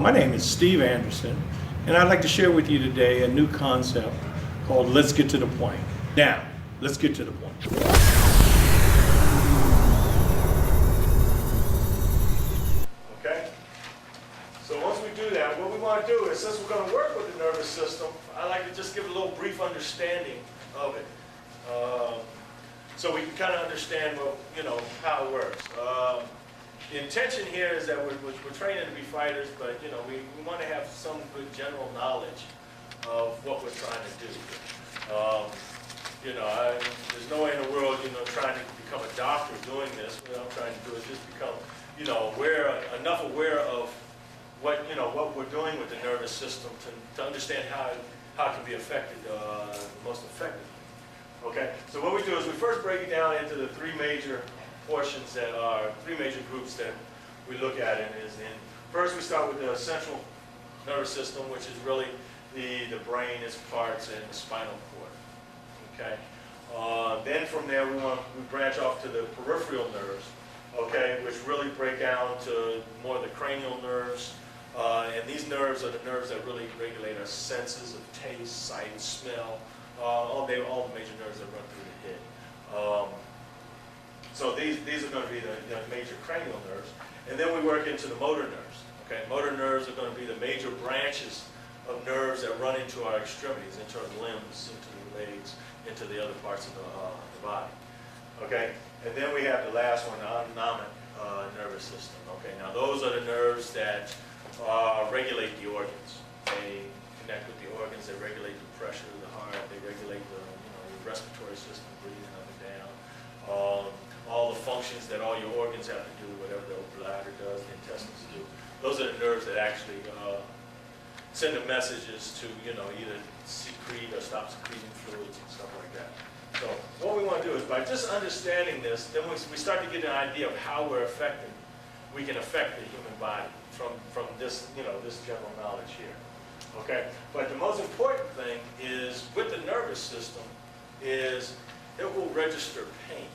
My name is Steve Anderson, and I'd like to share with you today a new concept called Let's Get to the Point. Now, let's get to the point. Okay? So once we do that, what we want to do is, since we're going to work with the nervous system, I like to just give a little brief understanding of it. So we can kind of understand, well, how it works. The intention here is that we're training to be fighters, but we want to have some good general knowledge of what we're trying to do. There's no way in the world, trying to become a doctor doing this. What I'm trying to do is just become, enough aware of what we're doing with the nervous system to understand how it can be affected most effectively. Okay, so what we do is we first break it down into the three major portions that are, three major groups that we look at it is in. First we start with the central nervous system, which is really the brain, its parts, and the spinal cord. Okay, then from there we branch off to the peripheral nerves, okay, which really break down to more of the cranial nerves. And these nerves are the nerves that really regulate our senses of taste, sight, smell, all the major nerves that run through the head. So these are going to be the major cranial nerves. And then we work into the motor nerves. Okay, motor nerves are going to be the major branches of nerves that run into our extremities, into our limbs, into the legs, into the other parts of the body. Okay, and then we have the last one, the autonomic nervous system. Okay, now those are the nerves that regulate the organs. They connect with the organs. They regulate the pressure of the heart. They regulate the respiratory system, breathing up and down. All the functions that all your organs have to do, whatever the bladder does, the intestines do. Those are the nerves that actually send the messages to either secrete or stop secreting fluids and stuff like that. So what we want to do is, by just understanding this, then we start to get an idea of how we can affect the human body from this this general knowledge here. Okay, but the most important thing is with the nervous system is it will register pain.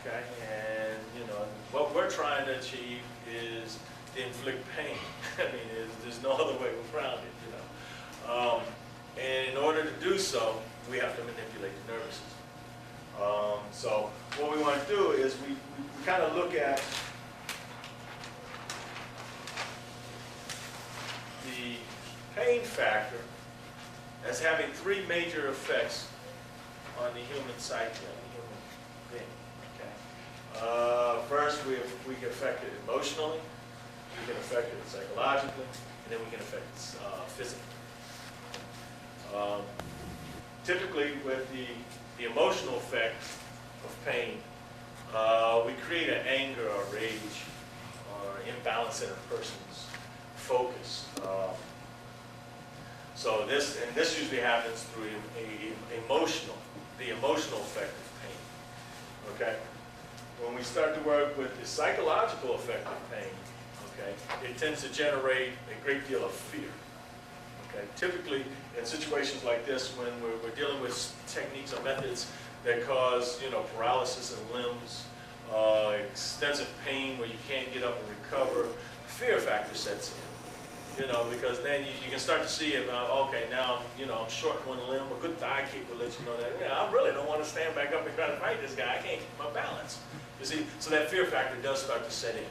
Okay, and what we're trying to achieve is to inflict pain. I mean, there's no other way around it. And in order to do so, we have to manipulate the nervous system. So what we want to do is we kind of look at the pain factor as having three major effects on the human psyche, on the human being. Okay. First, we can affect it emotionally, we can affect it psychologically, and then we can affect it physically. Typically, with the emotional effect of pain, we create an anger or rage or imbalance in a person's focus. So this usually happens through the emotional effect of pain. Okay. When we start to work with the psychological effect of pain, okay, it tends to generate a great deal of fear. Okay. Typically, in situations like this, when we're dealing with techniques or methods that cause paralysis in limbs, extensive pain where you can't get up and recover, fear factor sets in. Because then you can start to see about, okay, now, I'm short one limb, a good thigh kick will let you know that, I really don't want to stand back up and try to fight this guy. I can't keep my balance. You see, so that fear factor does start to set in,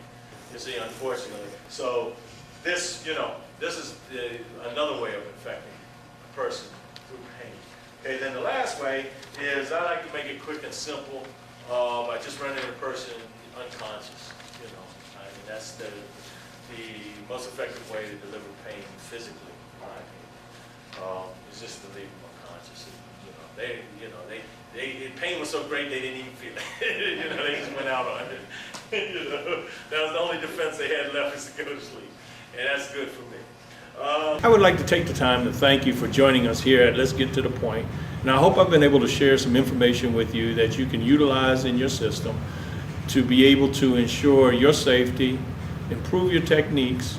you see, unfortunately. So this is another way of infecting a person through pain. Okay, then the last way is I like to make it quick and simple by just rendering a person unconscious. I mean, that's the most effective way to deliver pain physically, in my opinion, is just to leave them unconscious. Pain was so great they didn't even feel it. They just went out on it. That was the only defense they had left, is to go to sleep, and that's good for me. I would like to take the time to thank you for joining us here at Let's Get to the Point. And I hope I've been able to share some information with you that you can utilize in your system to be able to ensure your safety, improve your techniques,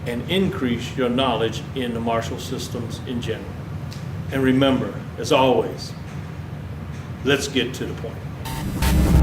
and increase your knowledge in the martial systems in general. And remember, as always, let's get to the point.